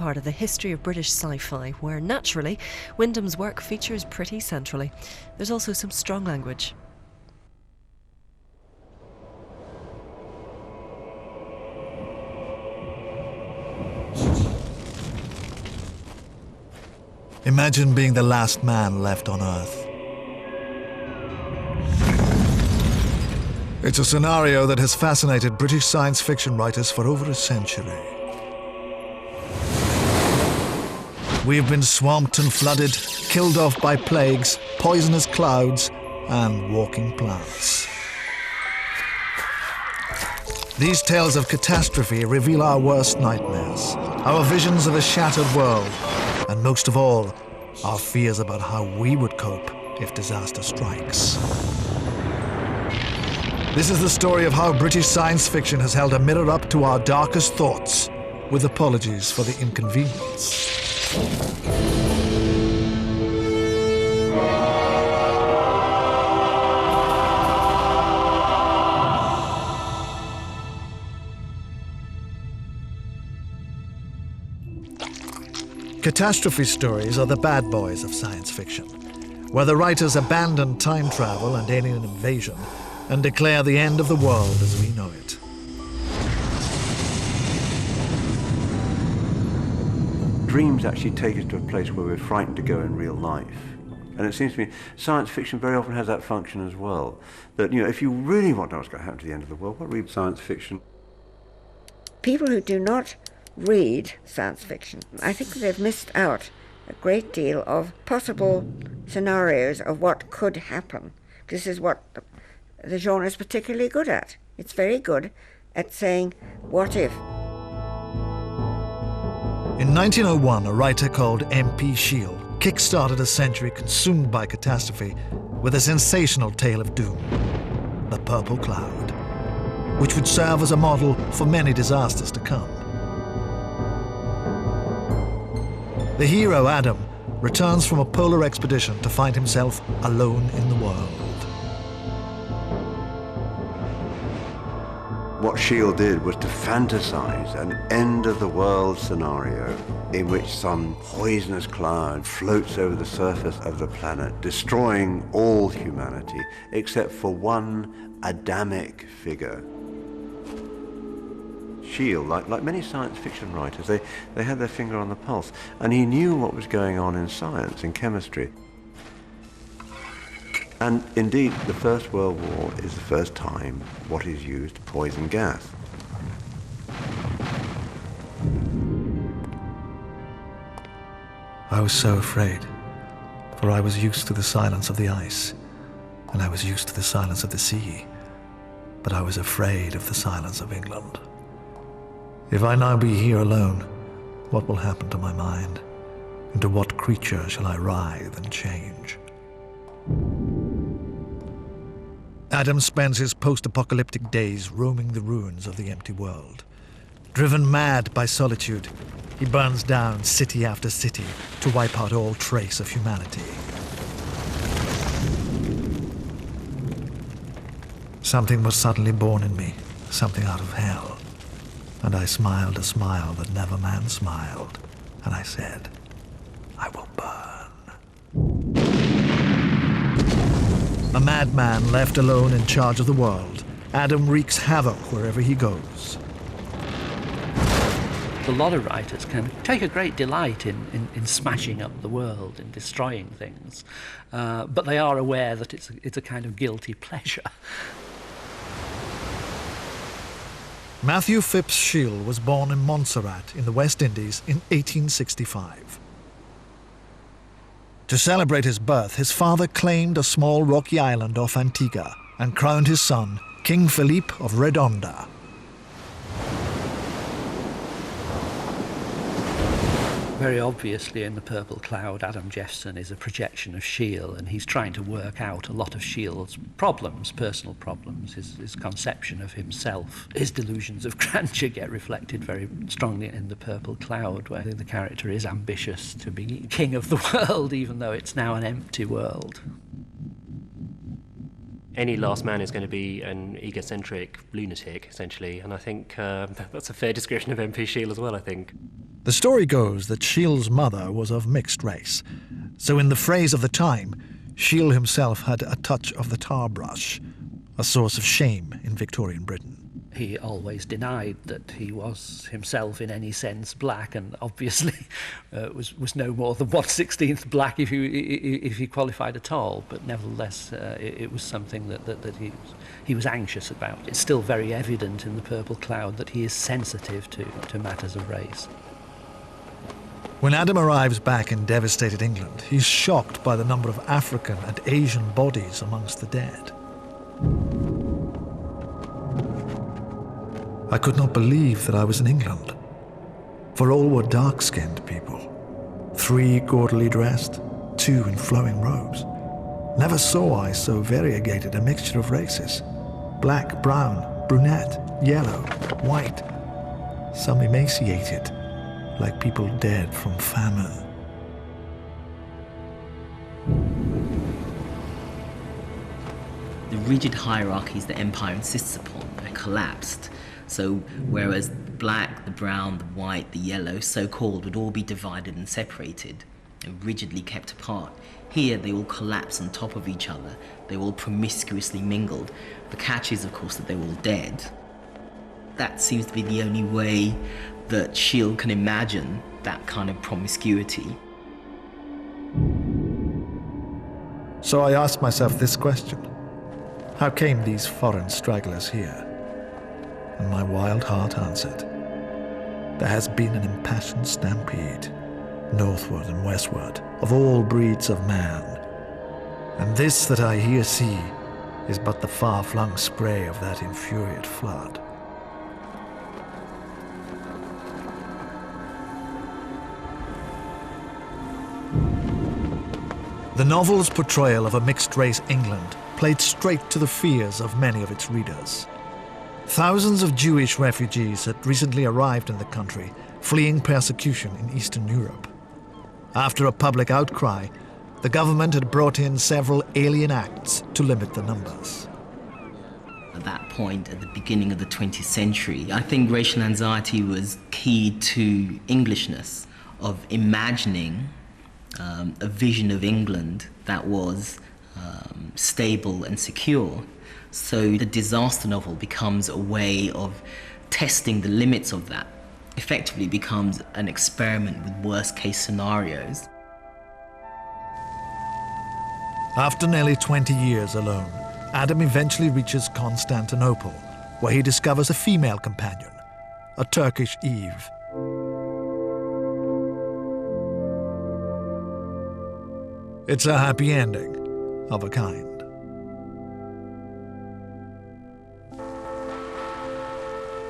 Part of the history of British sci-fi, where naturally Wyndham's work features pretty centrally. There's also some strong language. Imagine being the last man left on Earth. It's a scenario that has fascinated British science fiction writers for over a century. We've been swamped and flooded, killed off by plagues, poisonous clouds, and walking plants. These tales of catastrophe reveal our worst nightmares, our visions of a shattered world, and most of all, our fears about how we would cope if disaster strikes. This is the story of how British science fiction has held a mirror up to our darkest thoughts, with apologies for the inconvenience. Catastrophe stories are the bad boys of science fiction, where the writers abandon time travel and alien invasion and declare the end of the world as we know it. Dreams actually take us to a place where we're frightened to go in real life. And it seems to me science fiction very often has that function as well. That, you know, if you really want to know what's going to happen to the end of the world, what read science fiction? People who do not read science fiction, I think they've missed out a great deal of possible scenarios of what could happen. This is what the genre is particularly good at. It's very good at saying, what if? In 1901, a writer called MP Shield kick-started a century consumed by catastrophe with a sensational tale of doom, The Purple Cloud, which would serve as a model for many disasters to come. The hero, Adam, returns from a polar expedition to find himself alone in the world. What Shield did was to fantasize an end-of-the-world scenario in which some poisonous cloud floats over the surface of the planet, destroying all humanity except for one Adamic figure. Shield, like many science fiction writers, they had their finger on the pulse, and he knew what was going on in science, in chemistry. And indeed, the First World War is the first time what is used, poison gas. I was so afraid, for I was used to the silence of the ice, and I was used to the silence of the sea, but I was afraid of the silence of England. If I now be here alone, what will happen to my mind? Into what creature shall I writhe and change? Adam spends his post-apocalyptic days roaming the ruins of the empty world. Driven mad by solitude, he burns down city after city to wipe out all trace of humanity. Something was suddenly born in me, something out of hell. And I smiled a smile that never man smiled, and I said, I will burn. A madman left alone in charge of the world, Adam wreaks havoc wherever he goes. A lot of writers can take a great delight in smashing up the world, in destroying things, but they are aware that it's a kind of guilty pleasure. Matthew Phipps Shield was born in Montserrat in the West Indies in 1865. To celebrate his birth, his father claimed a small rocky island off Antigua and crowned his son King Philippe of Redonda. Very obviously in The Purple Cloud, Adam Jeffson is a projection of Shield, and he's trying to work out a lot of Shield's problems, personal problems, his conception of himself. His delusions of grandeur get reflected very strongly in The Purple Cloud, where the character is ambitious to be king of the world, even though it's now an empty world. Any last man is going to be an egocentric lunatic, essentially, and I think that's a fair description of MP Shield as well, I think. The story goes that Schiele's mother was of mixed race, so in the phrase of the time, Schiele himself had a touch of the tar brush, a source of shame in Victorian Britain. He always denied that he was himself in any sense black, and obviously was no more than 1/16 black if he qualified at all. But nevertheless, it was something that he was anxious about. It's still very evident in The Purple Cloud that he is sensitive to matters of race. When Adam arrives back in devastated England, he's shocked by the number of African and Asian bodies amongst the dead. I could not believe that I was in England, for all were dark-skinned people. 3 gaudily dressed, 2 in flowing robes. Never saw I so variegated a mixture of races. Black, brown, brunette, yellow, white. Some emaciated, like people dead from famine. The rigid hierarchies the empire insists upon are collapsed. So whereas the black, the brown, the white, the yellow, so-called, would all be divided and separated and rigidly kept apart, here they all collapse on top of each other. They all promiscuously mingled. The catch is, of course, that they're all dead. That seems to be the only way that Schiele can imagine that kind of promiscuity. So I asked myself this question: how came these foreign stragglers here? And my wild heart answered, there has been an impassioned stampede, northward and westward, of all breeds of man. And this that I here see is but the far-flung spray of that infuriate flood. The novel's portrayal of a mixed-race England played straight to the fears of many of its readers. Thousands of Jewish refugees had recently arrived in the country, fleeing persecution in Eastern Europe. After a public outcry, the government had brought in several alien acts to limit the numbers. At that point, at the beginning of the 20th century, I think racial anxiety was key to Englishness, of imagining a vision of England that was stable and secure. So the disaster novel becomes a way of testing the limits of that. Effectively becomes an experiment with worst-case scenarios. After nearly 20 years alone, Adam eventually reaches Constantinople, where he discovers a female companion, a Turkish Eve. It's a happy ending, of a kind.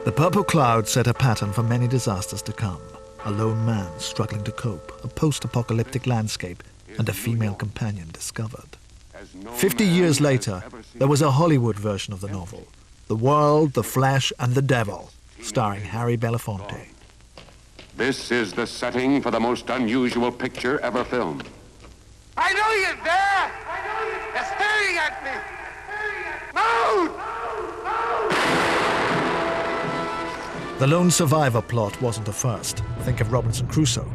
The Purple Cloud set a pattern for many disasters to come. A lone man struggling to cope, a post-apocalyptic landscape, and a female companion discovered. 50 years later, there was a Hollywood version of the novel, The World, the Flesh, and the Devil, starring Harry Belafonte. This is the setting for the most unusual picture ever filmed. I know you're there! You're staring at me! Move! The lone survivor plot wasn't a first. Think of Robinson Crusoe.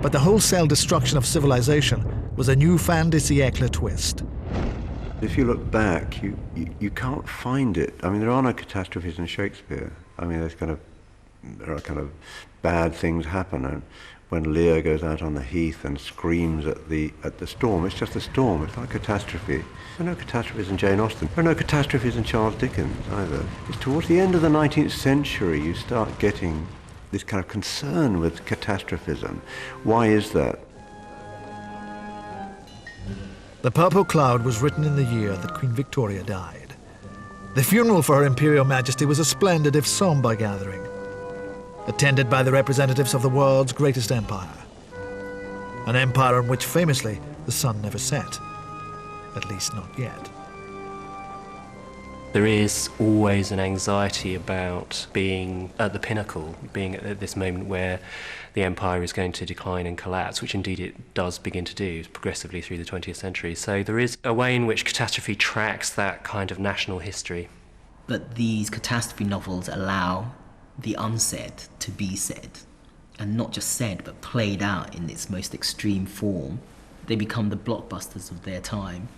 But the wholesale destruction of civilization was a new fin de siècle twist. If you look back, you can't find it. I mean, there are no catastrophes in Shakespeare. I mean, there are kind of bad things happen. And when Lear goes out on the heath and screams at the storm, it's just a storm. It's not a catastrophe. There are no catastrophes in Jane Austen. There are no catastrophes in Charles Dickens either. It's towards the end of the 19th century you start getting this kind of concern with catastrophism. Why is that? The Purple Cloud was written in the year that Queen Victoria died. The funeral for Her Imperial Majesty was a splendid, if somber, gathering, attended by the representatives of the world's greatest empire. An empire in which, famously, the sun never set. At least not yet. There is always an anxiety about being at the pinnacle, being at this moment where the empire is going to decline and collapse, which indeed it does begin to do progressively through the 20th century. So there is a way in which catastrophe tracks that kind of national history. But these catastrophe novels allow the unsaid to be said. and not just said but played out in its most extreme form, they become the blockbusters of their time.